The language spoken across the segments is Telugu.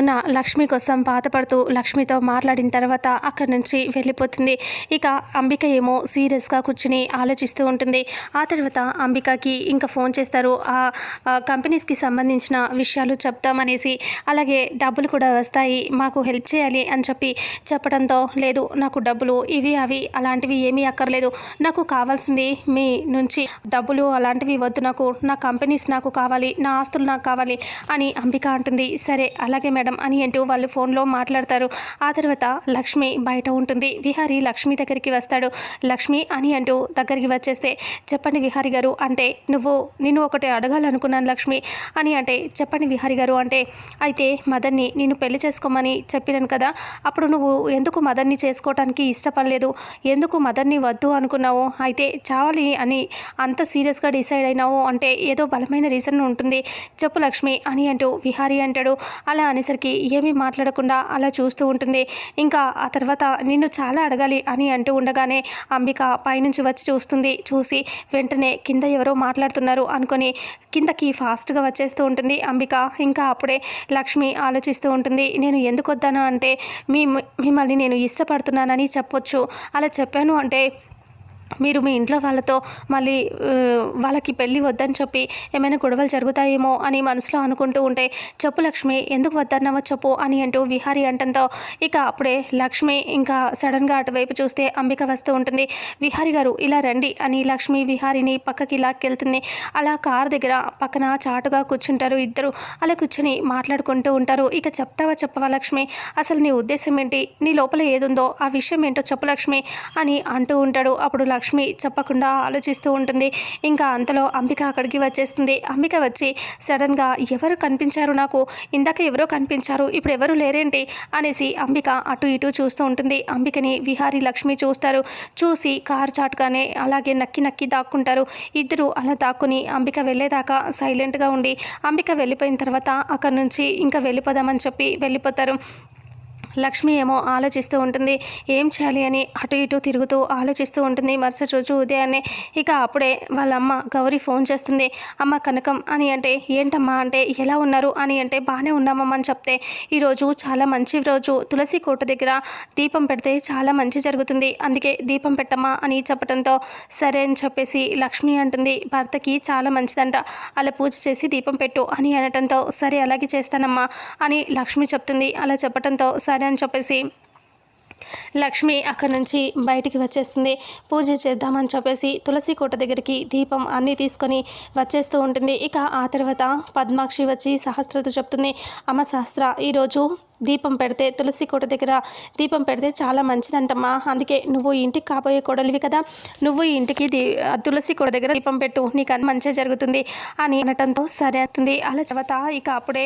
యమున లక్ష్మి కోసం బాధపడుతూ లక్ష్మితో మాట్లాడిన తర్వాత అక్కడి నుంచి వెళ్ళిపోతుంది. ఇక అంబిక ఏమో సీరియస్గా కూర్చుని ఆలోచిస్తూ ఉంటుంది. ఆ తర్వాత అంబికకి ఇంకా ఫోన్ చేస్తారు. ఆ కంపెనీస్కి సంబంధించిన విషయాలు చెప్తామనేసి, అలాగే డబ్బులు కూడా వస్తాయి, మాకు హెల్ప్ చేయాలి అని చెప్పడంతో, లేదు నాకు డబ్బులు ఇవి అవి అలాంటివి ఏమీ అక్కర్లేదు, నాకు కావాల్సింది మీ నుంచి డబ్బులు అలాంటివి వద్దు, నా కంపెనీస్ నాకు కావాలి, నా ఆస్తులు నాకు కావాలి అని అంబిక అంటుంది. సరే అలాగే మేడం అని అంటూ వాళ్ళు ఫోన్లో మాట్లాడతారు. ఆ తర్వాత లక్ష్మి బయట ఉంటుంది. విహారీ లక్ష్మి దగ్గరికి వస్తాడు. లక్ష్మి అని అంటూ దగ్గరికి వచ్చేస్తే, చెప్పండి విహారీ గారు అంటే, నిన్ను ఒకటి అడగాలనుకున్నాను లక్ష్మి అని అంటే, చెప్పండి విహారీ గారు అంటే, అయితే మదన్ని నేను పెళ్లి చేసుకోమని చెప్పినాను కదా, అప్పుడు నువ్వు ఎందుకు మదన్ని చేసుకోవటానికి ఇష్టపడలేదు, ఎందుకు మదన్ని వద్దు అనుకున్నావు, అయితే చావాలి అని అంత సీరియస్గా డిసైడ్ అయినావు అంటే ఏదో బలమైన రీజన్ ఉంటుంది, చెప్పు లక్ష్మి అని అంటూ విహారీ అంటాడు. అలా అనేసరికి ఏమీ మాట్లాడకుండా అలా చూస్తూ ఉంటుంది. ఇంకా ఆ తర్వాత నిన్ను చాలా అడగాలి అని అంటూ ఉండగానే అంబిక పైనుంచి వచ్చి చూస్తుంది. చూసి వెంటనే కింద ఎవరో మాట్లాడుతున్నారు అనుకొని కిందకి ఫాస్ట్గా వచ్చేస్తూ ఉంటుంది అంబిక. ఇంకా అప్పుడే లక్ష్మి ఆలోచిస్తూ ఉంటుంది, నేను ఎందుకు వద్దానా అంటే, మిమ్మల్ని నేను ఇష్టపడుతున్నానని చెప్పొచ్చు, అలా చెప్పాను అంటే మీరు మీ ఇంట్లో వాళ్ళతో మళ్ళీ వాళ్ళకి పెళ్ళి వద్దని చెప్పి ఏమైనా గొడవలు జరుగుతాయేమో అని మనసులో అనుకుంటూ ఉంటే, చెప్పు లక్ష్మి ఎందుకు వద్దన్నావో చెప్పు అని అంటూ విహారీ అంటంతో, ఇక అప్పుడే లక్ష్మి ఇంకా సడన్గా అటువైపు చూస్తే అంబిక వస్తూ ఉంటుంది. విహారీ గారు ఇలా రండి అని లక్ష్మి విహారీని పక్కకి లాక్కెళ్తుంది. అలా కారు దగ్గర పక్కన చాటుగా కూర్చుంటారు ఇద్దరు. అలా కూర్చొని మాట్లాడుకుంటూ ఉంటారు. ఇక చెప్పవా లక్ష్మి, అసలు నీ ఉద్దేశం ఏంటి, నీ లోపల ఏదుందో ఆ విషయం ఏంటో చెప్పు లక్ష్మి అని అంటూ ఉంటాడు. అప్పుడు లక్ష్మి చెప్పకుండా ఆలోచిస్తూ ఉంటుంది. ఇంకా అంతలో అంబిక అక్కడికి వచ్చేస్తుంది. అంబిక వచ్చి సడన్గా ఎవరు కనిపించారు నాకు, ఇందాక ఎవరో కనిపించారు, ఇప్పుడు ఎవరు లేరేంటి అనేసి అంబిక అటు ఇటు చూస్తూ ఉంటుంది. అంబికని విహారీ లక్ష్మి చూస్తారు. చూసి కారు చాటుగానే అలాగే నక్కి దాక్కుంటారు. ఇద్దరు అలా దాక్కుని అంబిక వెళ్ళేదాకా సైలెంట్గా ఉండి, అంబిక వెళ్ళిపోయిన తర్వాత అక్కడి నుంచి ఇంకా వెళ్ళిపోదామని చెప్పి వెళ్ళిపోతారు. లక్ష్మి ఏమో ఆలోచిస్తూ ఉంటుంది, ఏం చేయాలి అని అటు ఇటు తిరుగుతూ ఆలోచిస్తూ ఉంటుంది. మరుసటి రోజు ఉదయాన్నే ఇక అప్పుడే వాళ్ళ అమ్మ గౌరీ ఫోన్ చేస్తుంది. అమ్మ కనకం అని అంటే, ఏంటమ్మా అంటే, ఎలా ఉన్నారు అని అంటే, బాగానే ఉన్నామమ్మ అని చెప్తే, ఈరోజు చాలా మంచి రోజు, తులసి కోట దగ్గర దీపం పెడితే చాలా మంచి జరుగుతుంది, అందుకే దీపం పెట్టమ్మా అని చెప్పడంతో, సరే అని చెప్పేసి లక్ష్మి అంటుంది, భర్తకి చాలా మంచిదంట, అలా పూజ చేసి దీపం పెట్టు అని అనటంతో, సరే అలాగే చేస్తానమ్మా అని లక్ష్మి చెప్తుంది. అలా చెప్పడంతో సరే అని చెప్పేసి లక్ష్మి అక్కడి నుంచి బయటికి వచ్చేస్తుంది. పూజ చేద్దామని చెప్పేసి తులసి కోట దగ్గరికి దీపం అన్నీ తీసుకొని వచ్చేస్తూ ఉంటుంది. ఇక ఆ తర్వాత పద్మాక్షి వచ్చి సహస్రతో చెప్తుంది, అమ్మ సహస్ర ఈరోజు దీపం పెడితే తులసి కోట దగ్గర దీపం పెడితే చాలా మంచిదంటమ్మా, అందుకే నువ్వు ఇంటికి కాబోయే కోడలివి కదా, నువ్వు ఇంటికి తులసి కోట దగ్గర దీపం పెట్టు, నీకు అన్ని మంచిగా జరుగుతుంది అని అనటంతో సరే అవుతుంది. అలా తర్వాత ఇక అప్పుడే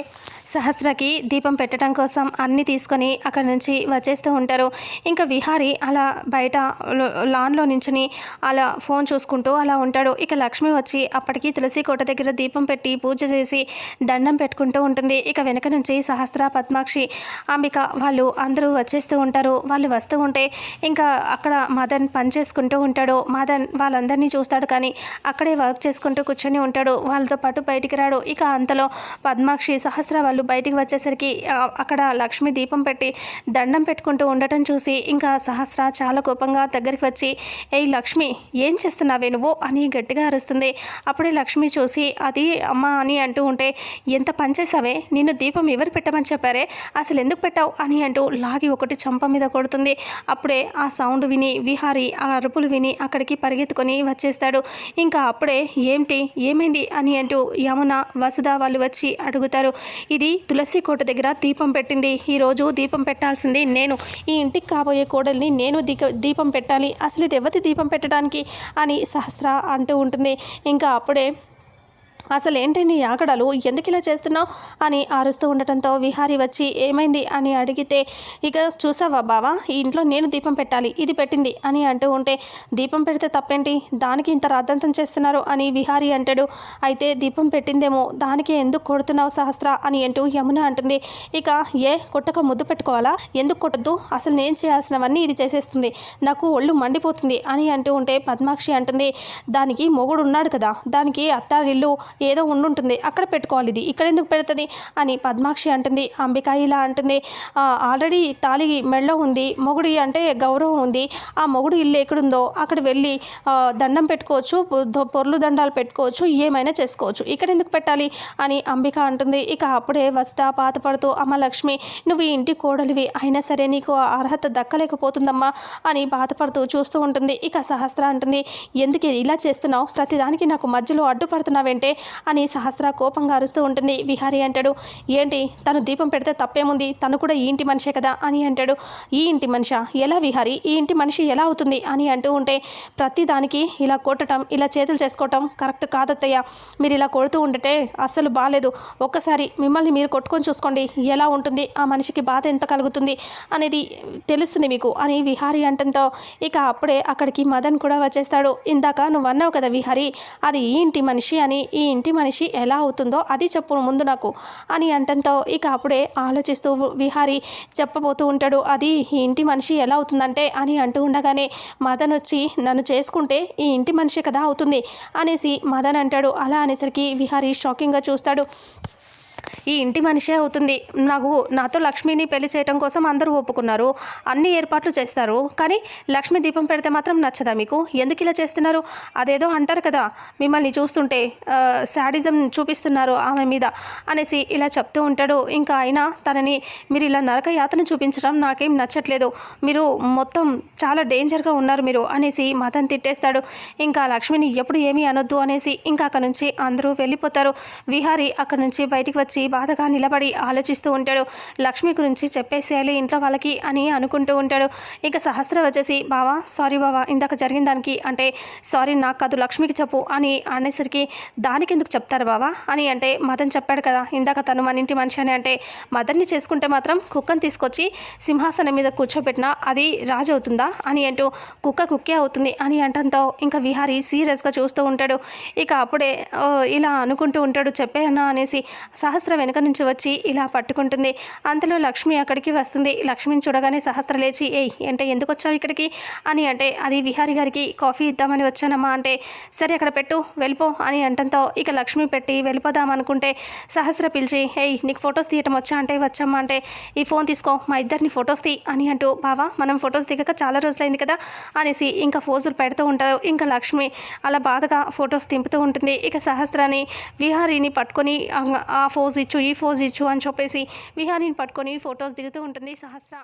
సహస్రకి దీపం పెట్టడం కోసం అన్నీ తీసుకొని అక్కడి నుంచి వచ్చేస్తూ ఉంటారు. ఇంకా విహారీ అలా బయట లాన్లో నించుని అలా ఫోన్ చూసుకుంటూ అలా ఉంటాడు. ఇక లక్ష్మి వచ్చి అప్పటికి తులసి కోట దగ్గర దీపం పెట్టి పూజ చేసి దండం పెట్టుకుంటూ ఉంటుంది. ఇక వెనక నుంచి సహస్ర, పద్మాక్షి, అంబిక వాళ్ళు అందరూ వచ్చేస్తూ ఉంటారు. వాళ్ళు వస్తూ ఉంటే ఇంకా అక్కడ మదన్ పని చేసుకుంటూ ఉంటాడు. మదన్ వాళ్ళందరినీ చూస్తాడు కానీ అక్కడే వర్క్ చేసుకుంటూ కూర్చొని ఉంటాడు, వాళ్ళతో పాటు బయటికి రాడు. ఇక అంతలో పద్మాక్షి, సహస్ర వాళ్ళు బయటికి వచ్చేసరికి అక్కడ లక్ష్మి దీపం పెట్టి దండం పెట్టుకుంటూ ఉండటం చూసి ఇంకా సహస్ర చాలా కోపంగా దగ్గరికి వచ్చి, ఏయ్ లక్ష్మి ఏం చేస్తున్నావే నువ్వు అని గట్టిగా అరుస్తుంది. అప్పుడే లక్ష్మి చూసి, అది అమ్మ అని అంటూ ఉంటే, ఎంత పని చేసావే, నిన్ను దీపం ఎవరు పెట్టమని చెప్పారే, అసలు ఎందుకు పెట్టావు అని అంటూ లాగి ఒకటి చంప మీద కొడుతుంది. అప్పుడే ఆ సౌండ్ విని విహారీ ఆ అరుపులు విని అక్కడికి పరిగెత్తుకొని వచ్చేస్తాడు. ఇంకా అప్పుడే ఏమైంది అని అంటూ యమున, వసుధ వాళ్ళు వచ్చి అడుగుతారు. ఇది తులసి కోట దగ్గర దీపం పెట్టింది, ఈరోజు దీపం పెట్టాల్సింది నేను, ఈ ఇంటికి కాబోయే కోడల్ని నేను దీపం పెట్టాలి, అసలు ఇది ఎవరి దీపం పెట్టడానికి అని సహస్ర అంటూ ఉంటుంది. ఇంకా అప్పుడే అసలు ఏంటి నీ ఆకడాలు, ఎందుకు ఇలా చేస్తున్నావు అని అరుస్తూ ఉండటంతో విహారీ వచ్చి ఏమైంది అని అడిగితే, ఇక చూసావా బావా, ఈ ఇంట్లో నేను దీపం పెట్టాలి, ఇది పెట్టింది అని అంటూ ఉంటే, దీపం పెడితే తప్పేంటి, దానికి ఇంత రాద్ధాంతం చేస్తున్నారు అని విహారీ అంటాడు. అయితే దీపం పెట్టిందేమో, దానికి ఎందుకు కొడుతున్నావు సహస్ర అని అంటూ యమున అంటుంది. ఇక కొట్టక ముద్దు పెట్టుకోవాలా, ఎందుకు కొట్టద్దు, అసలు నేను చేయాల్సినవన్నీ ఇది చేసేస్తుంది, నాకు ఒళ్ళు మండిపోతుంది అని అంటూ ఉంటే పద్మాక్షి అంటుంది, దానికి మొగుడు ఉన్నాడు కదా, దానికి అత్తారిల్లు ఏదో ఉండుంటుంది, అక్కడ పెట్టుకోవాలి, ఇది ఇక్కడ ఎందుకు పెడుతుంది అని పద్మాక్షి అంటుంది. అంబిక ఇలా అంటుంది, ఆల్రెడీ తాళి మెడలో ఉంది, మొగుడి అంటే గౌరవం ఉంది, ఆ మొగుడు ఇల్లు ఎక్కడుందో అక్కడ వెళ్ళి దండం పెట్టుకోవచ్చు, పొర్లు దండాలు పెట్టుకోవచ్చు, ఏమైనా చేసుకోవచ్చు, ఇక్కడ ఎందుకు పెట్టాలి అని అంబిక అంటుంది. ఇక అప్పుడే వస్తా బాధపడుతూ, అమ్మ లక్ష్మి, నువ్వు ఈ ఇంటి కోడలివి, అయినా సరే నీకు అర్హత దక్కలేకపోతుందమ్మా అని బాధపడుతూ చూస్తూ ఉంటుంది. ఇక సహస్ర అంటుంది, ఎందుకు ఇలా చేస్తున్నావు, ప్రతిదానికి నాకు మధ్యలో అడ్డుపడుతున్నావేంటే అని సహస్ర కోపంగా అరుస్తూ ఉంటుంది. విహారీ అంటాడు, ఏంటి తను దీపం పెడితే తప్పేముంది, తను కూడా ఈ ఇంటి మనిషే కదా అని అంటాడు. ఈ ఇంటి మనిషా, ఎలా విహారీ, ఈ ఇంటి మనిషి ఎలా అవుతుంది అని అంటూ ఉంటే, ప్రతిదానికి ఇలా కొట్టడం, ఇలా చేతులు చేసుకోవటం కరెక్ట్ కాదత్తయ్య, మీరు ఇలా కొడుతూ ఉండటే అస్సలు బాగాలేదు, ఒక్కసారి మిమ్మల్ని మీరు కొట్టుకొని చూసుకోండి, ఎలా ఉంటుంది, ఆ మనిషికి బాధ ఎంత కలుగుతుంది అనేది తెలుస్తుంది మీకు అని విహారీ అంటంతో ఇక అప్పుడే అక్కడికి మదన్ కూడా వచ్చేస్తాడు. ఇందాక నువ్వు అన్నావు కదా విహారీ, అది ఈ ఇంటి మనిషి అని, ఈ ఇంటి మనిషి ఎలా అవుతుందో అది చెప్పు ముందు నాకు అని అంటంతో ఇక అప్పుడే ఆలోచిస్తూ విహారీ చెప్పబోతూ ఉంటాడు. అది ఈ ఇంటి మనిషి ఎలా అవుతుందంటే అని అంటూ ఉండగానే మదన్ వచ్చి, నన్ను చేసుకుంటే ఈ ఇంటి మనిషి కదా అవుతుంది అనేసి మదన్ అంటాడు. అలా అనేసరికి విహారీ షాకింగ్గా చూస్తాడు. ఈ ఇంటి మనిషే అవుతుంది, నాతో లక్ష్మిని పెళ్లి చేయడం కోసం అందరూ ఒప్పుకున్నారు, అన్ని ఏర్పాట్లు చేస్తారు, కానీ లక్ష్మి దీపం పెడితే మాత్రం నచ్చదా మీకు, ఎందుకు ఇలా చేస్తున్నారు, అదేదో అంటారు కదా మిమ్మల్ని చూస్తుంటే శాడిజం చూపిస్తున్నారు ఆమె మీద అనేసి ఇలా చెప్తూ ఉంటాడు. ఇంకా అయినా తనని మీరు ఇలా నరక యాతన చూపించడం నాకేం నచ్చట్లేదు, మీరు మొత్తం చాలా డేంజర్గా ఉన్నారు మీరు అనేసి మదన్ తిట్టేస్తాడు. ఇంకా లక్ష్మిని ఎప్పుడు ఏమీ అనొద్దు అనేసి ఇంకా అక్కడ నుంచి అందరూ వెళ్ళిపోతారు. విహారీ అక్కడ నుంచి బయటికి వచ్చి బాధగా నిలబడి ఆలోచిస్తూ ఉంటాడు. లక్ష్మి గురించి చెప్పేసేయాలి ఇంట్లో వాళ్ళకి అని అనుకుంటూ ఉంటాడు. ఇక సహస్ర వచ్చేసి, బావా సారీ బావా, ఇందాక జరిగిన దానికి అంటే సారీ నాకు కాదు లక్ష్మికి చెప్పు అని అనేసరికి, దానికి ఎందుకు చెప్తారు బావా అని అంటే, మదన్ చెప్పాడు కదా ఇందాక తను మన ఇంటి మనిషి అని అంటే, మదన్ని చేసుకుంటే మాత్రం కుక్కను తీసుకొచ్చి సింహాసనం మీద కూర్చోబెట్టినా అది రాజు అవుతుందా అని అంటూ, కుక్క కుక్కే అవుతుంది అని అంటంతో ఇంకా విహారీ సీరియస్గా చూస్తూ ఉంటాడు. ఇక అప్పుడే ఇలా అనుకుంటూ ఉంటాడు, చెప్పేయన్నా అనేసి సహస్ర వెనుక నుంచి వచ్చి ఇలా పట్టుకుంటుంది. అంతలో లక్ష్మి అక్కడికి వస్తుంది. లక్ష్మిని చూడగానే సహస్ర లేచి, ఏయ్ అంటే ఎందుకు వచ్చావు ఇక్కడికి అని అంటే, అది విహారీ గారికి కాఫీ ఇద్దామని వచ్చానమ్మా అంటే, సరే అక్కడ పెట్టు వెళ్ళిపో అని అంటంతో ఇక లక్ష్మి పెట్టి వెళ్ళిపోదాం అనుకుంటే సహస్ర పిలిచి, ఏయ్ నీకు ఫొటోస్ తీయటం వచ్చా అంటే, వచ్చమ్మా అంటే, ఈ ఫోన్ తీసుకో మా ఇద్దరిని ఫొటోస్ తీ అని అంటూ, బావా మనం ఫొటోస్ దిగక చాలా రోజులైంది కదా అనేసి ఇంకా ఫోజులు పెడుతూ ఉంటారు. ఇంకా లక్ష్మి అలా బాధగా ఫొటోస్ తింపుతూ ఉంటుంది. ఇక సహస్రాని విహారీని పట్టుకొని ఆ ఫోజ్ ఇచ్చు ఈ ఫోజ్ ఇచ్చు అని చెప్పేసి విహారీని పట్టుకొని ఫొటోస్ దిగుతూ ఉంటుంది సహస్ర.